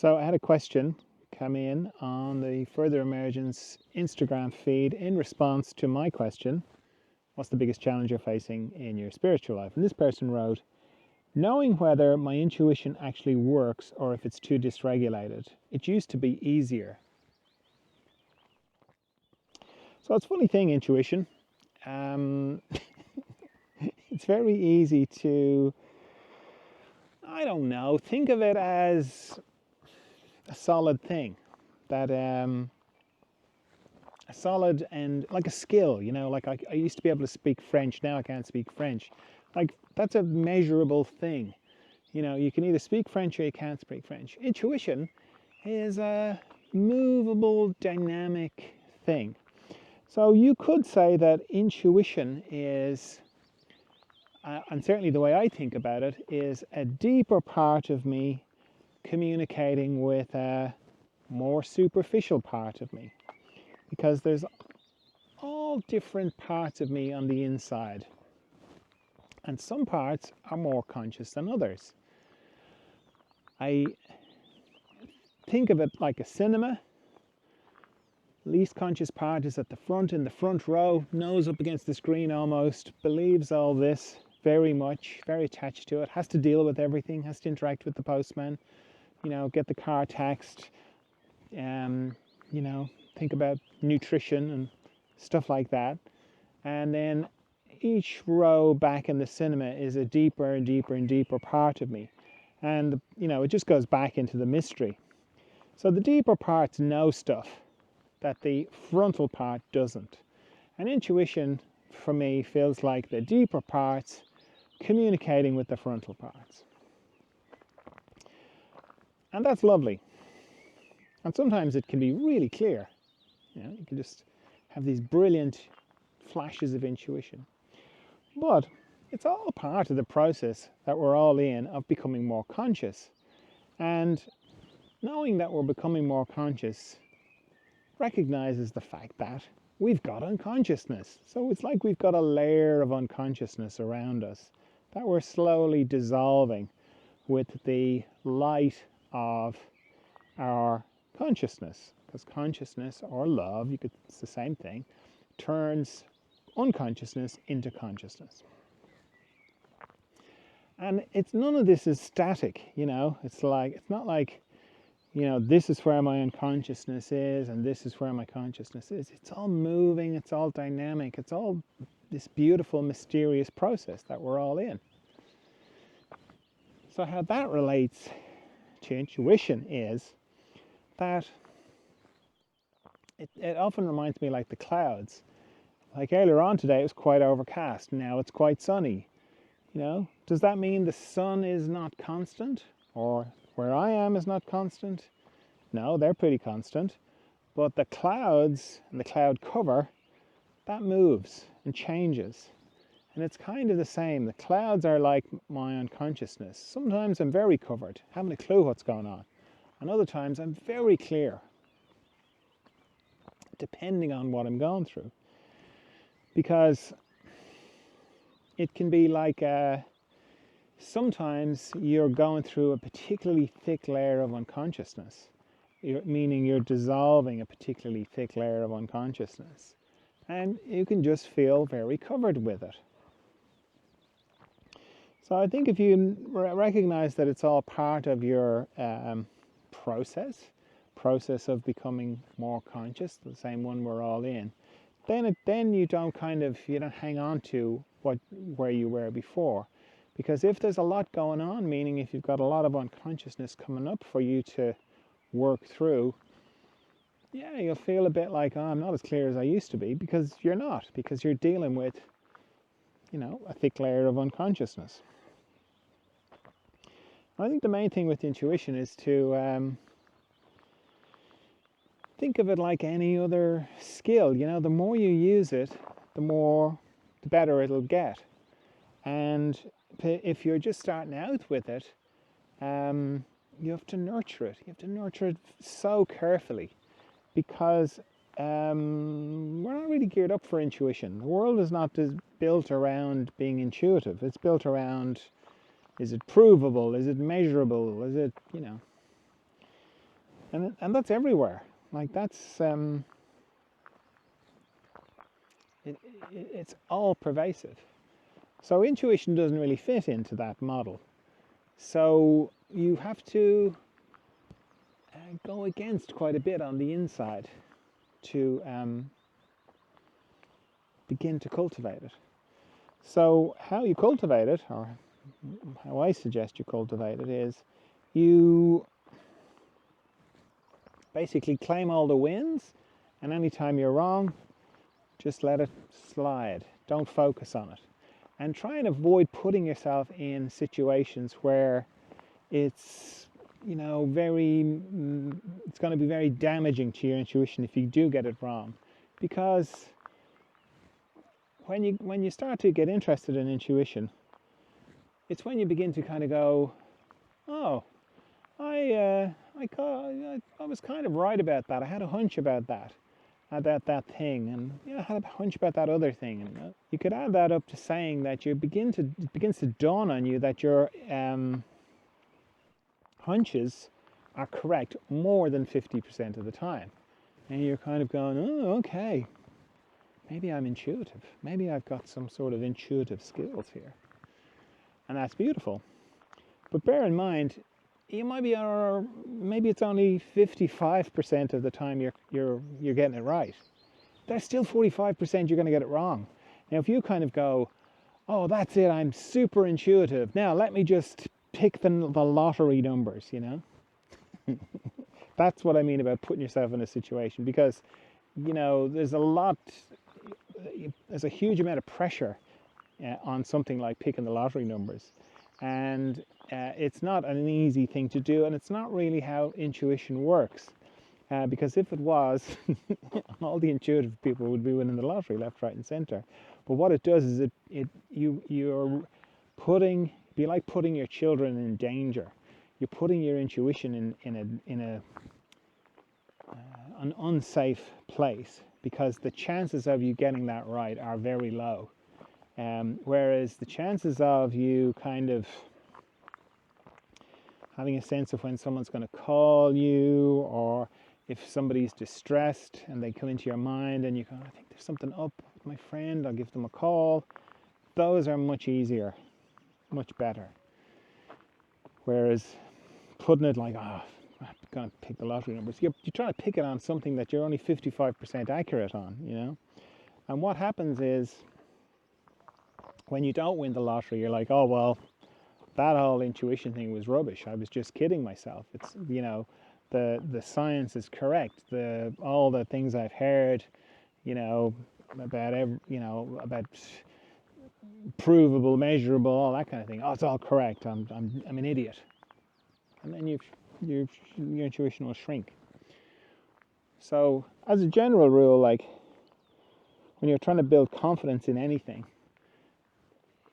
So I had a question come in on the Further Emergence Instagram feed in response to my question, what's the biggest challenge you're facing in your spiritual life? And this person wrote, knowing whether my intuition actually works or if it's too dysregulated. It used to be easier. So it's a funny thing, intuition. It's very easy to, I don't know, think of it as a solid thing, that a solid and like a skill, like I used to be able to speak French, now I can't speak French. Like that's a measurable thing. You can either speak French or you can't speak French. Intuition is a movable, dynamic thing. So you could say that intuition is, and certainly the way I think about it, is a deeper part of me communicating with a more superficial part of me, because there's all different parts of me on the inside, and some parts are more conscious than others. I think of it like a cinema. Least conscious part is at the front, in the front row, nose up against the screen almost, believes all this very much, very attached to it, has to deal with everything, has to interact with the postman, get the car taxed, think about nutrition and stuff like that. And then each row back in the cinema is a deeper and deeper and deeper part of me. And, it just goes back into the mystery. So the deeper parts know stuff that the frontal part doesn't. And intuition, for me, feels like the deeper parts communicating with the frontal parts. And that's lovely. And sometimes it can be really clear. You can just have these brilliant flashes of intuition. But it's all part of the process that we're all in of becoming more conscious. And knowing that we're becoming more conscious recognizes the fact that we've got unconsciousness. So it's like we've got a layer of unconsciousness around us that we're slowly dissolving with the light of our consciousness. Because consciousness, or love, it's the same thing, turns unconsciousness into consciousness. And none of this is static, it's not like, this is where my unconsciousness is and this is where my consciousness is. It's all moving, it's all dynamic, it's all this beautiful, mysterious process that we're all in. So how that relates to intuition is that it often reminds me like the clouds. Like earlier on today it was quite overcast, now it's quite sunny. Does that mean the sun is not constant, or where I am is not constant? No, they're pretty constant. But the clouds and the cloud cover, that moves and changes. And it's kind of the same. The clouds are like my unconsciousness. Sometimes I'm very covered, haven't a clue what's going on. And other times I'm very clear, depending on what I'm going through. Because it can be like sometimes you're going through a particularly thick layer of unconsciousness, meaning you're dissolving a particularly thick layer of unconsciousness, and you can just feel very covered with it. So I think if you recognize that it's all part of your process of becoming more conscious, the same one we're all in, then you don't hang on to where you were before. Because if there's a lot going on, meaning if you've got a lot of unconsciousness coming up for you to work through, you'll feel a bit like, I'm not as clear as I used to be, because you're not, because you're dealing with, a thick layer of unconsciousness. I think the main thing with intuition is to think of it like any other skill. The more you use it, the better it'll get. And if you're just starting out with it, you have to nurture it. You have to nurture it so carefully, because we're not really geared up for intuition. The world is not built around being intuitive. It's built around, is it provable? Is it measurable? Is it, and that's everywhere. Like that's it's all pervasive. So intuition doesn't really fit into that model. So you have to go against quite a bit on the inside to begin to cultivate it. So how you cultivate it, or how I suggest you cultivate it, is you basically claim all the wins, and anytime you're wrong, just let it slide. Don't focus on it. And try and avoid putting yourself in situations where it's, you know, it's going to be very damaging to your intuition if you do get it wrong. Because when you start to get interested in intuition, it's when you begin to kind of go, oh, I was kind of right about that. I had a hunch about that thing, and yeah, I had a hunch about that other thing. And you could add that up to saying that it begins to dawn on you that your hunches are correct more than 50% of the time, and you're kind of going, oh, okay, maybe I'm intuitive. Maybe I've got some sort of intuitive skills here, and that's beautiful. But bear in mind, you might be, or maybe it's only 55% of the time you're getting it right. There's still 45% you're going to get it wrong. Now, if you kind of go, oh, that's it, I'm super intuitive. Now, let me just pick the lottery numbers, you know. That's what I mean about putting yourself in a situation, because, you know, there's a huge amount of pressure on something like picking the lottery numbers. And it's not an easy thing to do, and it's not really how intuition works. Because if it was, all the intuitive people would be winning the lottery left, right, and center. But what it does is you're be like putting your children in danger. You're putting your intuition in an unsafe place, because the chances of you getting that right are very low. Whereas the chances of you kind of having a sense of when someone's going to call you, or if somebody's distressed and they come into your mind and you go, I think there's something up with my friend, I'll give them a call. Those are much easier, much better. Whereas putting it like, oh, I'm going to pick the lottery numbers. You're trying to pick it on something that you're only 55% accurate on, you know. And what happens is, when you don't win the lottery, you're like, oh, well, that whole intuition thing was rubbish. I was just kidding myself. It's, you know, the science is correct. All the things I've heard, you know, about provable, measurable, all that kind of thing. Oh, it's all correct. I'm an idiot. And then your intuition will shrink. So, as a general rule, like when you're trying to build confidence in anything,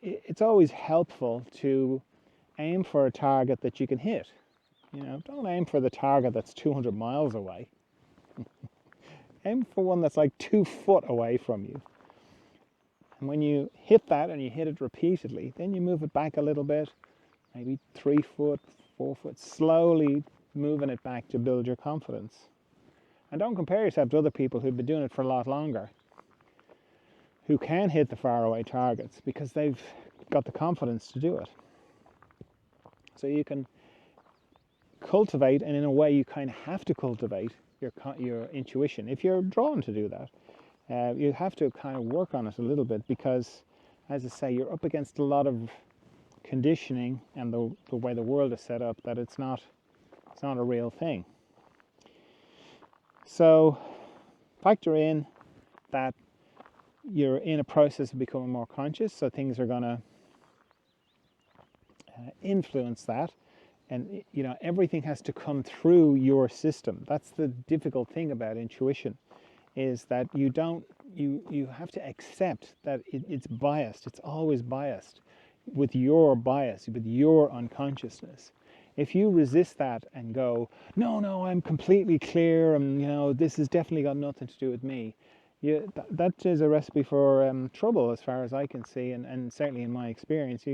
it's always helpful to aim for a target that you can hit. You know, don't aim for the target that's 200 miles away. Aim for one that's like 2 foot away from you. And when you hit that and you hit it repeatedly, then you move it back a little bit, maybe 3 foot, 4 foot, slowly moving it back to build your confidence. And don't compare yourself to other people who've been doing it for a lot longer, who can hit the faraway targets because they've got the confidence to do it. So you can cultivate, and in a way you kind of have to cultivate your intuition if you're drawn to do that. You have to kind of work on it a little bit, because, as I say, you're up against a lot of conditioning and the way the world is set up, that it's not a real thing. So factor in that you're in a process of becoming more conscious, so things are going to influence that, and you know, everything has to come through your system. That's the difficult thing about intuition, is that you have to accept that it's biased. It's always biased with your bias, with your unconsciousness. If you resist that and go, no, I'm completely clear, and you know, this has definitely got nothing to do with me, that is a recipe for trouble, as far as I can see, and certainly in my experience.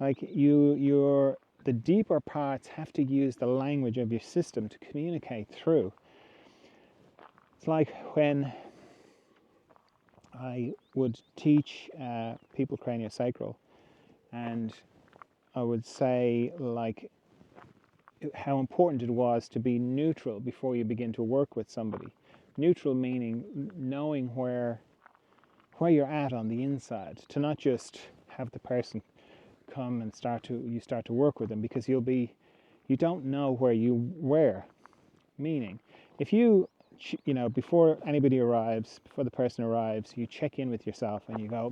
You're the deeper parts have to use the language of your system to communicate through. It's like when I would teach people craniosacral, and I would say like how important it was to be neutral before you begin to work with somebody. Neutral meaning knowing where you're at on the inside, to not just have the person come and start to work with them, because you don't know where you were. Meaning, if you before anybody arrives, before the person arrives, you check in with yourself and you go,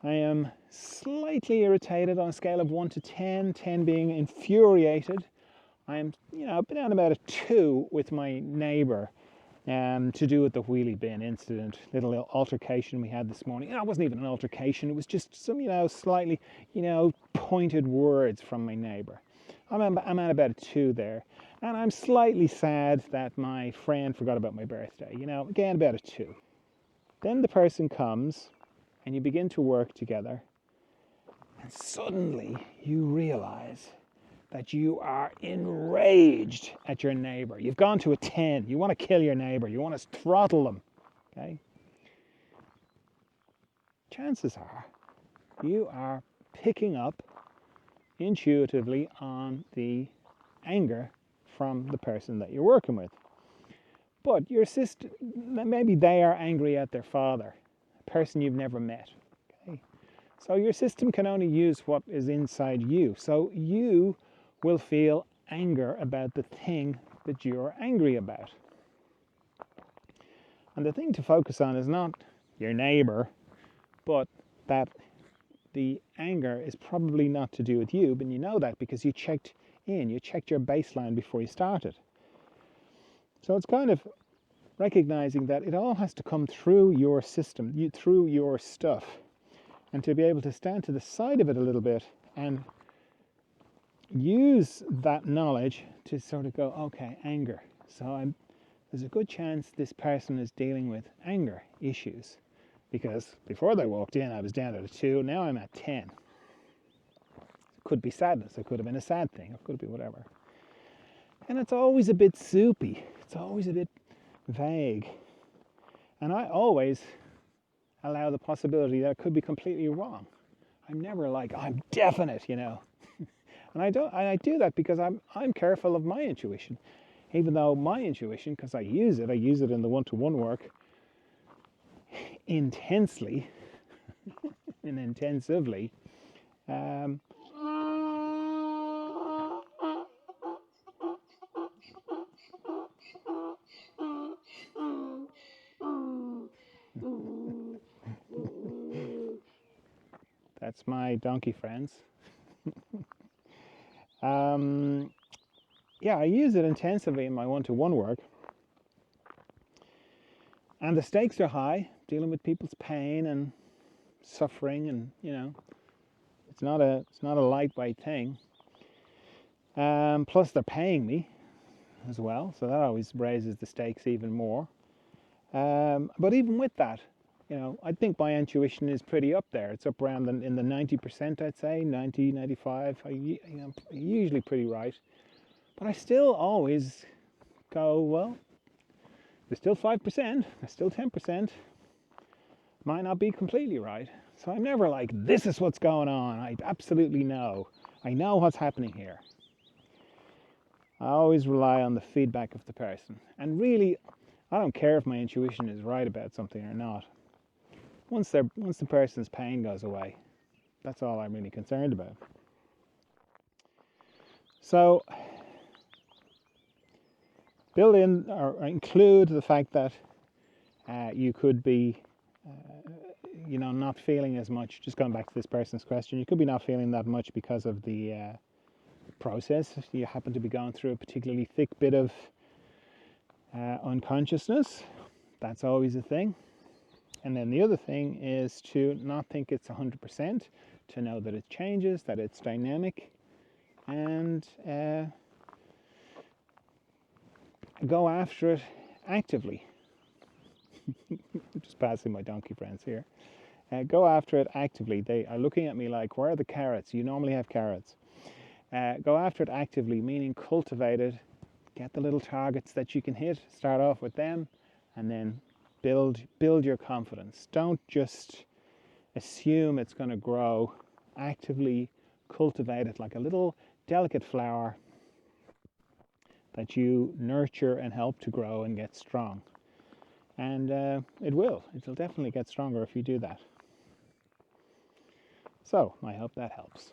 I am slightly irritated on a scale of 1 to 10, 10 being infuriated. I'm, I've been at about a 2 with my neighbour, to do with the wheelie bin incident, little altercation we had this morning. It wasn't even an altercation, it was just some, slightly, pointed words from my neighbour. I'm at about a 2 there. And I'm slightly sad that my friend forgot about my birthday, again, about a 2. Then the person comes and you begin to work together, and suddenly you realize that you are enraged at your neighbor. You've gone to a 10. You want to kill your neighbor. You want to throttle them. Okay? Chances are you are picking up intuitively on the anger from the person that you're working with. But your sister, maybe they are angry at their father, a person you've never met. Okay? So your system can only use what is inside you. So you will feel anger about the thing that you're angry about. And the thing to focus on is not your neighbor, but that the anger is probably not to do with you, but you know that because you checked your baseline before you started. So it's kind of recognizing that it all has to come through your system, through your stuff, and to be able to stand to the side of it a little bit and use that knowledge to sort of go, okay, anger. So there's a good chance this person is dealing with anger issues, because before they walked in, I was down at a 2. Now I'm at 10. It could be sadness. It could have been a sad thing. It could be whatever. And it's always a bit soupy. It's always a bit vague. And I always allow the possibility that it could be completely wrong. I'm never like, I'm definite, And I do that because I'm careful of my intuition, even though my intuition, because I use it in the one-to-one work intensely and intensively. That's my donkey friends. I use it intensively in my one-to-one work, and the stakes are high, dealing with people's pain and suffering, and it's not a lightweight thing. Plus they're paying me as well, so that always raises the stakes even more. But even with that, I think my intuition is pretty up there. It's up around in the 90%, I'd say, 90, 95. I'm usually pretty right. But I still always go, well, there's still 5%, there's still 10%. Might not be completely right. So I'm never like, this is what's going on. I absolutely know. I know what's happening here. I always rely on the feedback of the person. And really, I don't care if my intuition is right about something or not. Once the person's pain goes away, that's all I'm really concerned about. So build in or include the fact that you could be not feeling as much. Just going back to this person's question, you could be not feeling that much because of the process. You happen to be going through a particularly thick bit of unconsciousness. That's always a thing. And then the other thing is to not think it's 100%, to know that it changes, that it's dynamic, and go after it actively. Just passing my donkey friends here. Go after it actively. They are looking at me like, where are the carrots? You normally have carrots. Go after it actively, meaning cultivate it. Get the little targets that you can hit. Start off with them, and then build your confidence. Don't just assume it's going to grow. Actively cultivate it like a little delicate flower that you nurture and help to grow and get strong. And it'll definitely get stronger if you do that. So I hope that helps.